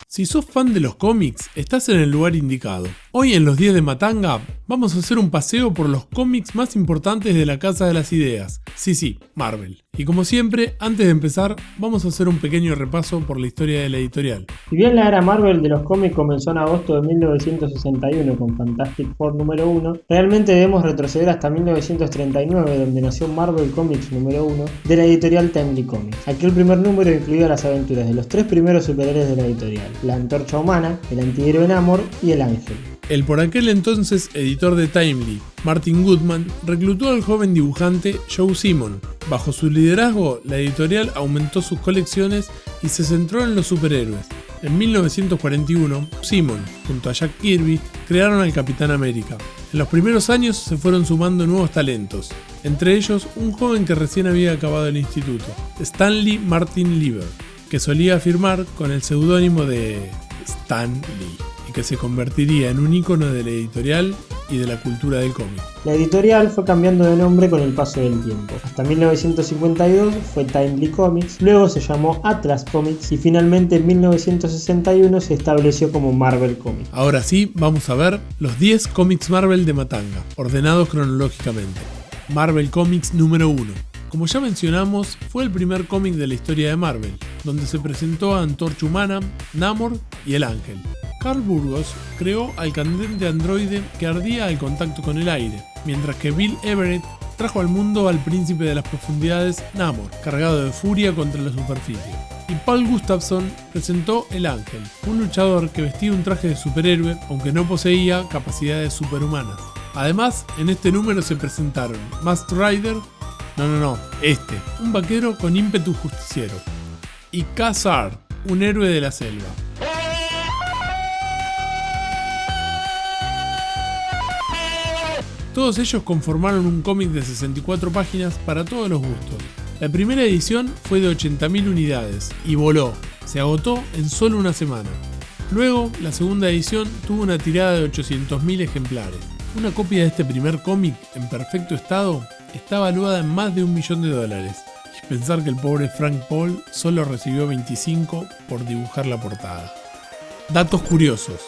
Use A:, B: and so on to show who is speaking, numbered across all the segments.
A: Si sos fan de los cómics, estás en el lugar indicado. Hoy en los 10 de Matanga vamos a hacer un paseo por los cómics más importantes de la Casa de las Ideas. Sí, Marvel. Y como siempre, antes de empezar, vamos a hacer un pequeño repaso por la historia de la editorial.
B: Si bien la era Marvel de los cómics comenzó en agosto de 1961 con Fantastic Four número 1, realmente debemos retroceder hasta 1939, donde nació Marvel Comics número 1 de la editorial Timely Comics. Aquel primer número incluía las aventuras de los tres primeros superhéroes de la editorial: la Antorcha Humana, el antihéroe Namor y el Ángel.
A: El por aquel entonces editor de Timely, Martin Goodman, reclutó al joven dibujante Joe Simon. Bajo su liderazgo, la editorial aumentó sus colecciones y se centró en los superhéroes. En 1941, Simon, junto a Jack Kirby, crearon al Capitán América. En los primeros años se fueron sumando nuevos talentos, entre ellos un joven que recién había acabado el instituto, Stanley Martin Lieber, que solía firmar con el seudónimo de Stan Lee, y que se convertiría en un ícono de la editorial y de la cultura del cómic.
B: La editorial fue cambiando de nombre con el paso del tiempo. Hasta 1952 fue Timely Comics, luego se llamó Atlas Comics y finalmente en 1961 se estableció como Marvel Comics.
A: Ahora sí, vamos a ver los 10 cómics Marvel de Matanga, ordenados cronológicamente. Marvel Comics número 1. Como ya mencionamos, fue el primer cómic de la historia de Marvel, donde se presentó a Antorcha Humana, Namor y el Ángel. Carl Burgos creó al candente androide que ardía al contacto con el aire, mientras que Bill Everett trajo al mundo al príncipe de las profundidades, Namor, cargado de furia contra la superficie. Y Paul Gustafson presentó el Ángel, un luchador que vestía un traje de superhéroe, aunque no poseía capacidades superhumanas. Además, en este número se presentaron Masked Rider, un vaquero con ímpetu justiciero, y Ka-Zar, un héroe de la selva. Todos ellos conformaron un cómic de 64 páginas para todos los gustos. La primera edición fue de 80.000 unidades y voló, se agotó en solo una semana. Luego, la segunda edición tuvo una tirada de 800.000 ejemplares. Una copia de este primer cómic, en perfecto estado, está valuada en más de $1 millón. Y pensar que el pobre Frank Paul solo recibió 25 por dibujar la portada. Datos curiosos.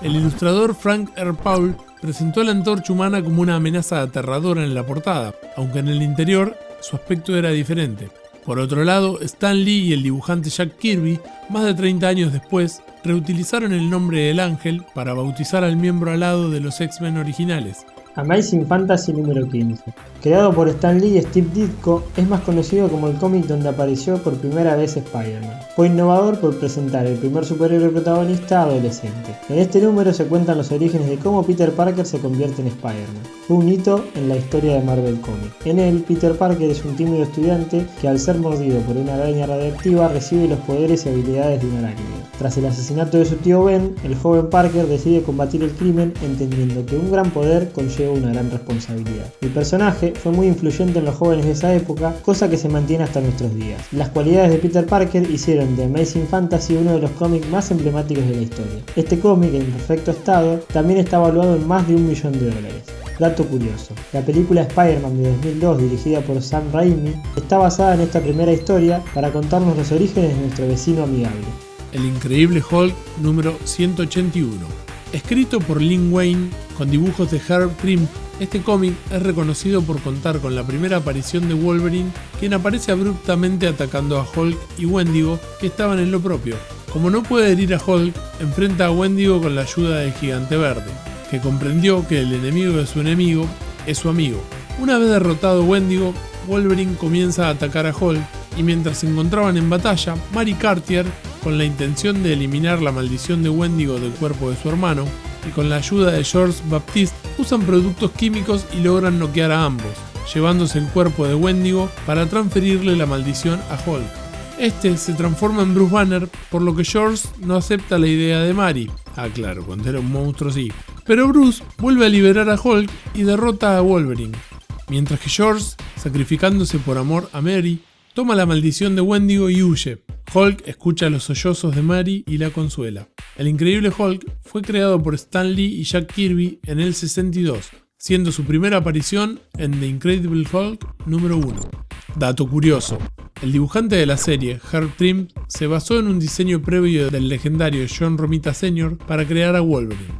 A: El ilustrador Frank R. Paul presentó a la Antorcha Humana como una amenaza aterradora en la portada, aunque en el interior su aspecto era diferente. Por otro lado, Stan Lee y el dibujante Jack Kirby, más de 30 años después, reutilizaron el nombre del Ángel para bautizar al miembro alado de los X-Men originales.
B: Amazing Fantasy número 15. Creado por Stan Lee y Steve Ditko, es más conocido como el cómic donde apareció por primera vez Spider-Man. Fue innovador por presentar el primer superhéroe protagonista adolescente. En este número se cuentan los orígenes de cómo Peter Parker se convierte en Spider-Man. Fue un hito en la historia de Marvel Comics. En él, Peter Parker es un tímido estudiante que al ser mordido por una araña radiactiva recibe los poderes y habilidades de un arácnido. Tras el asesinato de su tío Ben, el joven Parker decide combatir el crimen entendiendo que un gran poder conlleva una gran responsabilidad. El personaje fue muy influyente en los jóvenes de esa época, cosa que se mantiene hasta nuestros días. Las cualidades de Peter Parker hicieron de Amazing Fantasy uno de los cómics más emblemáticos de la historia. Este cómic, en perfecto estado, también está valuado en más de $1 millón. Dato curioso: la película Spider-Man de 2002, dirigida por Sam Raimi, está basada en esta primera historia para contarnos los orígenes de nuestro vecino amigable.
A: El Increíble Hulk número 181. Escrito por Lin Wayne con dibujos de Herb Trimpe, este cómic es reconocido por contar con la primera aparición de Wolverine, quien aparece abruptamente atacando a Hulk y Wendigo, que estaban en lo propio. Como no puede herir a Hulk, enfrenta a Wendigo con la ayuda del Gigante Verde, que comprendió que el enemigo de su enemigo es su amigo. Una vez derrotado Wendigo, Wolverine comienza a atacar a Hulk, y mientras se encontraban en batalla, Mary Cartier, con la intención de eliminar la maldición de Wendigo del cuerpo de su hermano, y con la ayuda de George Baptiste, usan productos químicos y logran noquear a ambos, llevándose el cuerpo de Wendigo para transferirle la maldición a Hulk. Este se transforma en Bruce Banner, por lo que George no acepta la idea de Mary. Claro, cuando era un monstruo sí. Pero Bruce vuelve a liberar a Hulk y derrota a Wolverine, mientras que George, sacrificándose por amor a Mary, toma la maldición de Wendigo y huye. Hulk escucha los sollozos de Mary y la consuela. El Increíble Hulk fue creado por Stan Lee y Jack Kirby en el 62. siendo su primera aparición en The Incredible Hulk número 1. Dato curioso: el dibujante de la serie, Herb Trimpe, se basó en un diseño previo del legendario John Romita Sr. para crear a Wolverine.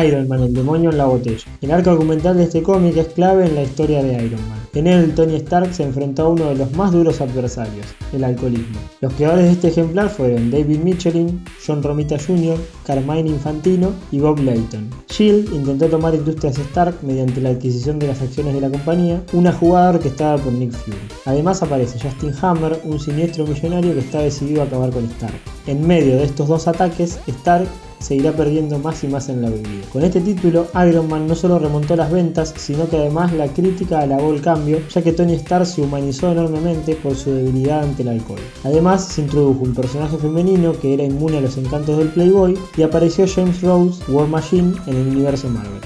B: Iron Man, el demonio en la botella. El arco argumental de este cómic es clave en la historia de Iron Man. En él, Tony Stark se enfrentó a uno de los más duros adversarios, el alcoholismo. Los creadores de este ejemplar fueron David Michelin, John Romita Jr., Carmine Infantino y Bob Layton. S.H.I.E.L.D. intentó tomar Industrias Stark mediante la adquisición de las acciones de la compañía, una jugada orquestada por Nick Fury. Además aparece Justin Hammer, un siniestro millonario que está decidido a acabar con Stark. En medio de estos dos ataques, Stark seguirá perdiendo más y más en la bebida. Con este título, Iron Man no solo remontó las ventas, sino que además la crítica alabó el cambio, ya que Tony Stark se humanizó enormemente por su debilidad ante el alcohol. Además, se introdujo un personaje femenino que era inmune a los encantos del Playboy y apareció James Rhodes, War Machine, en el universo Marvel.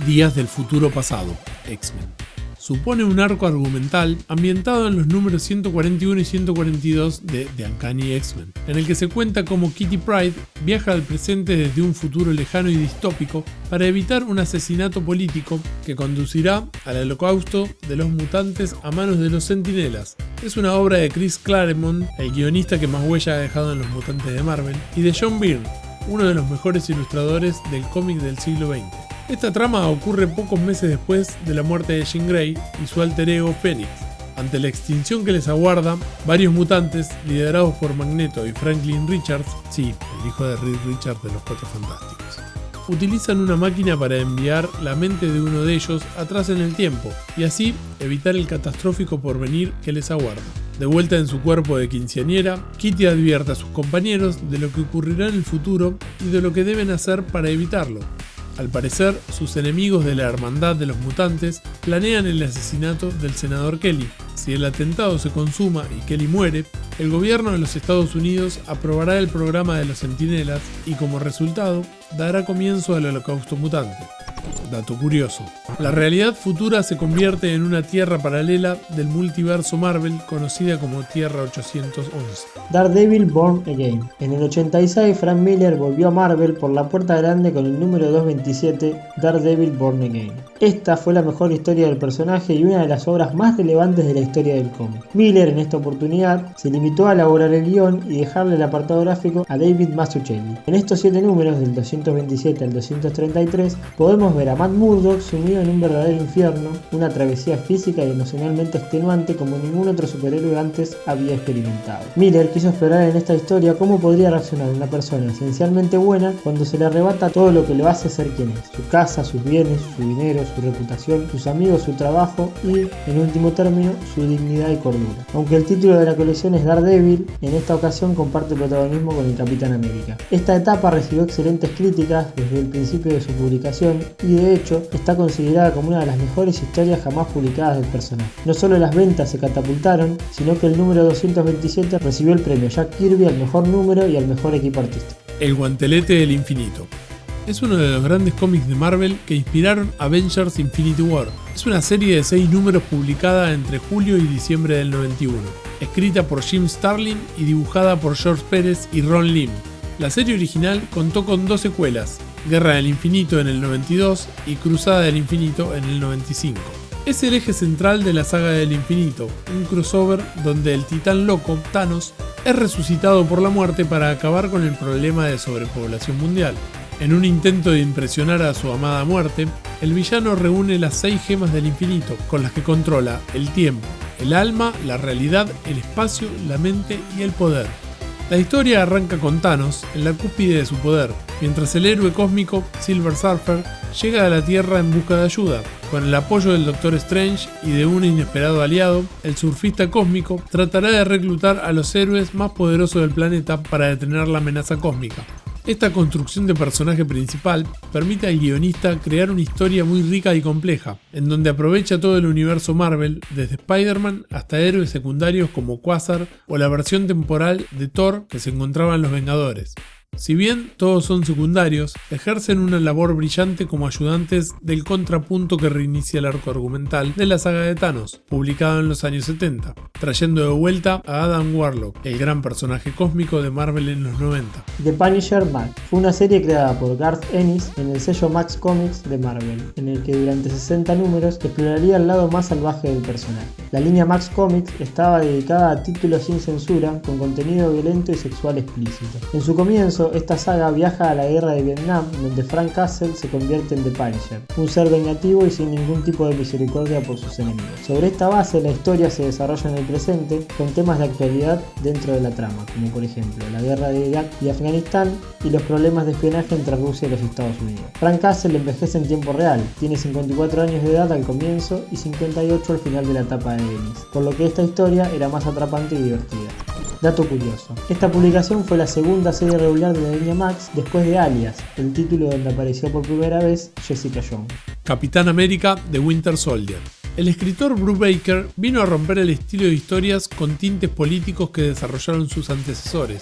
A: Días del futuro pasado, X-Men. Supone un arco argumental ambientado en los números 141 y 142 de The Uncanny X-Men, en el que se cuenta cómo Kitty Pryde viaja al presente desde un futuro lejano y distópico para evitar un asesinato político que conducirá al holocausto de los mutantes a manos de los Centinelas. Es una obra de Chris Claremont, el guionista que más huella ha dejado en los mutantes de Marvel, y de John Byrne, uno de los mejores ilustradores del cómic del siglo XX. Esta trama ocurre pocos meses después de la muerte de Jean Grey y su alter ego Phoenix. Ante la extinción que les aguarda, varios mutantes, liderados por Magneto y Franklin Richards, sí, el hijo de Reed Richards de los Cuatro Fantásticos, utilizan una máquina para enviar la mente de uno de ellos atrás en el tiempo y así evitar el catastrófico porvenir que les aguarda. De vuelta en su cuerpo de quinceañera, Kitty advierte a sus compañeros de lo que ocurrirá en el futuro y de lo que deben hacer para evitarlo. Al parecer, sus enemigos de la Hermandad de los Mutantes planean el asesinato del senador Kelly. Si el atentado se consuma y Kelly muere, el gobierno de los Estados Unidos aprobará el programa de los Centinelas y como resultado, dará comienzo al holocausto mutante. Dato curioso: la realidad futura se convierte en una tierra paralela del multiverso Marvel conocida como Tierra 811.
B: Daredevil Born Again. En el 86, Frank Miller volvió a Marvel por la puerta grande con el número 227, Daredevil Born Again. Esta fue la mejor historia del personaje y una de las obras más relevantes de la historia del cómic. Miller en esta oportunidad se limitó a elaborar el guión y dejarle el apartado gráfico a David Mazzucchelli. En estos 7 números, del 227 al 233, podemos ver a Matt Murdock sumido en un verdadero infierno, una travesía física y emocionalmente extenuante como ningún otro superhéroe antes había experimentado. Miller quiso explorar en esta historia cómo podría reaccionar una persona esencialmente buena cuando se le arrebata todo lo que lo hace ser quien es: su casa, sus bienes, su dinero, su reputación, sus amigos, su trabajo y, en último término, su dignidad y cordura. Aunque el título de la colección es Daredevil, en esta ocasión comparte protagonismo con el Capitán América. Esta etapa recibió excelentes críticas desde el principio de su publicación y de hecho está considerada como una de las mejores historias jamás publicadas del personaje. No solo las ventas se catapultaron, sino que el número 227 recibió el premio Jack Kirby al mejor número y al mejor equipo artístico.
A: El guantelete del infinito. Es uno de los grandes cómics de Marvel que inspiraron Avengers Infinity War. Es una serie de 6 números publicada entre julio y diciembre del 91, escrita por Jim Starlin y dibujada por George Pérez y Ron Lim. La serie original contó con 2 secuelas: Guerra del Infinito en el 92 y Cruzada del Infinito en el 95. Es el eje central de la saga del infinito, un crossover donde el titán loco, Thanos, es resucitado por la muerte para acabar con el problema de sobrepoblación mundial. En un intento de impresionar a su amada muerte, el villano reúne las 6 gemas del infinito, con las que controla el tiempo, el alma, la realidad, el espacio, la mente y el poder. La historia arranca con Thanos en la cúspide de su poder, mientras el héroe cósmico Silver Surfer llega a la Tierra en busca de ayuda. Con el apoyo del Doctor Strange y de un inesperado aliado, el surfista cósmico tratará de reclutar a los héroes más poderosos del planeta para detener la amenaza cósmica. Esta construcción de personaje principal permite al guionista crear una historia muy rica y compleja, en donde aprovecha todo el universo Marvel, desde Spider-Man hasta héroes secundarios como Quasar o la versión temporal de Thor que se encontraba en Los Vengadores. Si bien todos son secundarios, ejercen una labor brillante como ayudantes del contrapunto que reinicia el arco argumental de la saga de Thanos, publicado en los años 70, trayendo de vuelta a Adam Warlock, el gran personaje cósmico de Marvel en los 90.
B: The Punisher Max fue una serie creada por Garth Ennis en el sello Max Comics de Marvel, en el que durante 60 números exploraría el lado más salvaje del personaje. La línea Max Comics estaba dedicada a títulos sin censura, con contenido violento y sexual explícito. En su comienzo, esta saga viaja a la guerra de Vietnam, donde Frank Castle se convierte en The Punisher, un ser vengativo y sin ningún tipo de misericordia por sus enemigos. Sobre esta base, la historia se desarrolla en el presente, con temas de actualidad dentro de la trama, como por ejemplo la guerra de Irak y Afganistán y los problemas de espionaje entre Rusia y los Estados Unidos. Frank Castle envejece en tiempo real, tiene 54 años de edad al comienzo y 58 al final de la etapa de Ennis, por lo que esta historia era más atrapante y divertida. Dato curioso, esta publicación fue la segunda serie regular de la línea Max después de Alias, el título donde apareció por primera vez Jessica Jones.
A: Capitán América de Winter Soldier. El escritor Brubaker vino a romper el estilo de historias con tintes políticos que desarrollaron sus antecesores,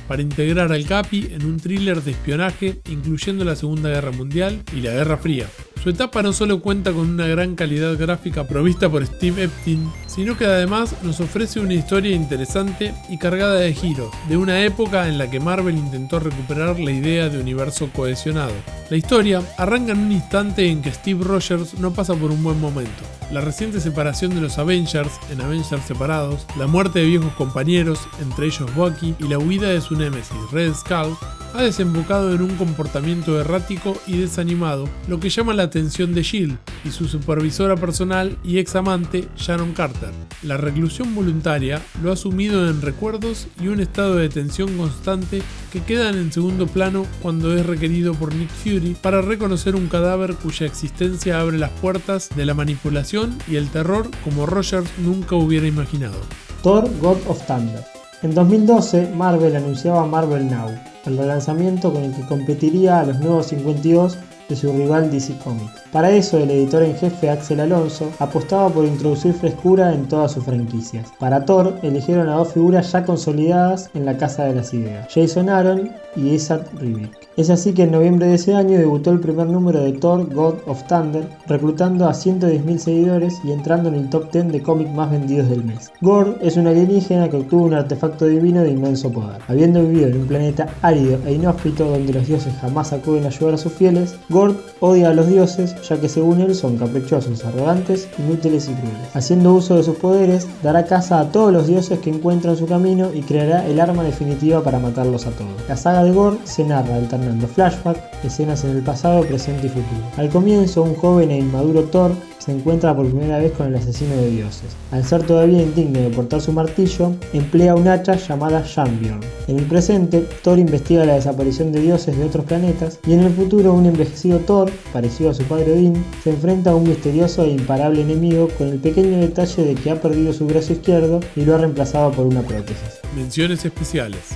A: para integrar al Capi en un thriller de espionaje incluyendo la Segunda Guerra Mundial y la Guerra Fría. Su etapa no solo cuenta con una gran calidad gráfica provista por Steve Epting, sino que además nos ofrece una historia interesante y cargada de giros, de una época en la que Marvel intentó recuperar la idea de universo cohesionado. La historia arranca en un instante en que Steve Rogers no pasa por un buen momento. La reciente separación de los Avengers en Avengers separados, la muerte de viejos compañeros, entre ellos Bucky, y la huida de su némesis Red Skull, ha desembocado en un comportamiento errático y desanimado, lo que llama la atención de S.H.I.E.L.D. y su supervisora personal y ex amante Sharon Carter. La reclusión voluntaria lo ha sumido en recuerdos y un estado de tensión constante que quedan en segundo plano cuando es requerido por Nick Fury para reconocer un cadáver cuya existencia abre las puertas de la manipulación y el terror como Rogers nunca hubiera imaginado.
B: Thor: God of Thunder. En 2012, Marvel anunciaba Marvel Now, el relanzamiento con el que competiría a los nuevos 52 de su rival DC Comics. Para eso, el editor en jefe Axel Alonso apostaba por introducir frescura en todas sus franquicias. Para Thor, eligieron a dos figuras ya consolidadas en la Casa de las Ideas, Jason Aaron y Esad Ribic. Es así que en noviembre de ese año debutó el primer número de Thor: God of Thunder, reclutando a 110.000 seguidores y entrando en el top 10 de cómics más vendidos del mes. Gorr es un alienígena que obtuvo un artefacto divino de inmenso poder. Habiendo vivido en un planeta árido e inhóspito donde los dioses jamás acuden a ayudar a sus fieles, Gorr odia a los dioses, ya que según él son caprichosos, arrogantes, inútiles y crueles. Haciendo uso de sus poderes, dará caza a todos los dioses que encuentra en su camino y creará el arma definitiva para matarlos a todos. La saga de Gorr se narra alternando flashback, escenas en el pasado, presente y futuro. Al comienzo, un joven e inmaduro Thor se encuentra por primera vez con el asesino de dioses. Al ser todavía indigno de portar su martillo, emplea un hacha llamada Shanbjorn. En el presente, Thor investiga la desaparición de dioses de otros planetas, y en el futuro un envejecido Thor, parecido a su padre Odín, se enfrenta a un misterioso e imparable enemigo con el pequeño detalle de que ha perdido su brazo izquierdo y lo ha reemplazado por una prótesis.
A: Menciones especiales.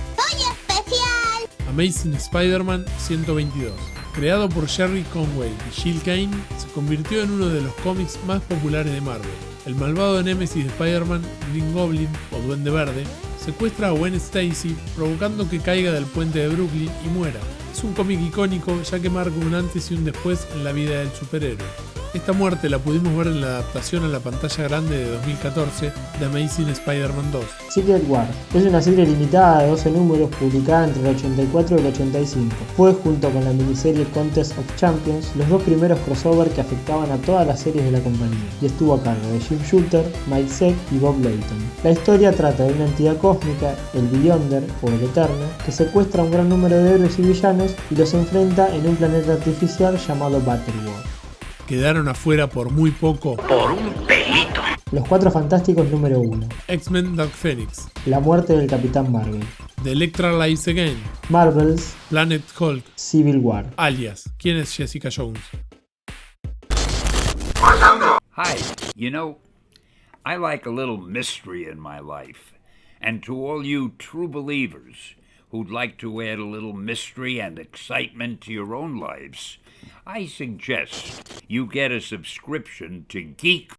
A: Amazing Spider-Man 122. Creado por Jerry Conway y Jill Kane, se convirtió en uno de los cómics más populares de Marvel. El malvado némesis de Spider-Man, Green Goblin o Duende Verde, secuestra a Gwen Stacy, provocando que caiga del puente de Brooklyn y muera. Es un cómic icónico ya que marca un antes y un después en la vida del superhéroe. Esta muerte la pudimos ver en la adaptación a la pantalla grande de 2014 de Amazing Spider-Man 2.
B: Secret War es una serie limitada de 12 números publicada entre el 84 y el 85. Fue, junto con la miniserie Contest of Champions, los dos primeros crossover que afectaban a todas las series de la compañía, y estuvo a cargo de Jim Shooter, Mike Zeck y Bob Layton. La historia trata de una entidad cósmica, el Beyonder o el Eterno, que secuestra a un gran número de héroes y villanos y los enfrenta en un planeta artificial llamado Battleworld.
A: Quedaron afuera por muy poco.
C: Por un pelito.
B: Los Cuatro Fantásticos número 1.
A: X-Men Dark Phoenix.
B: La muerte del Capitán Marvel.
A: The Electra Lives Again.
B: Marvels.
A: Planet Hulk.
B: Civil War.
A: Alias. ¿Quién es Jessica Jones?
C: Hi, you know, I like a little mystery in my life. And to all you true believers who'd like to add a little mystery and excitement to your own lives, I suggest you get a subscription to Geek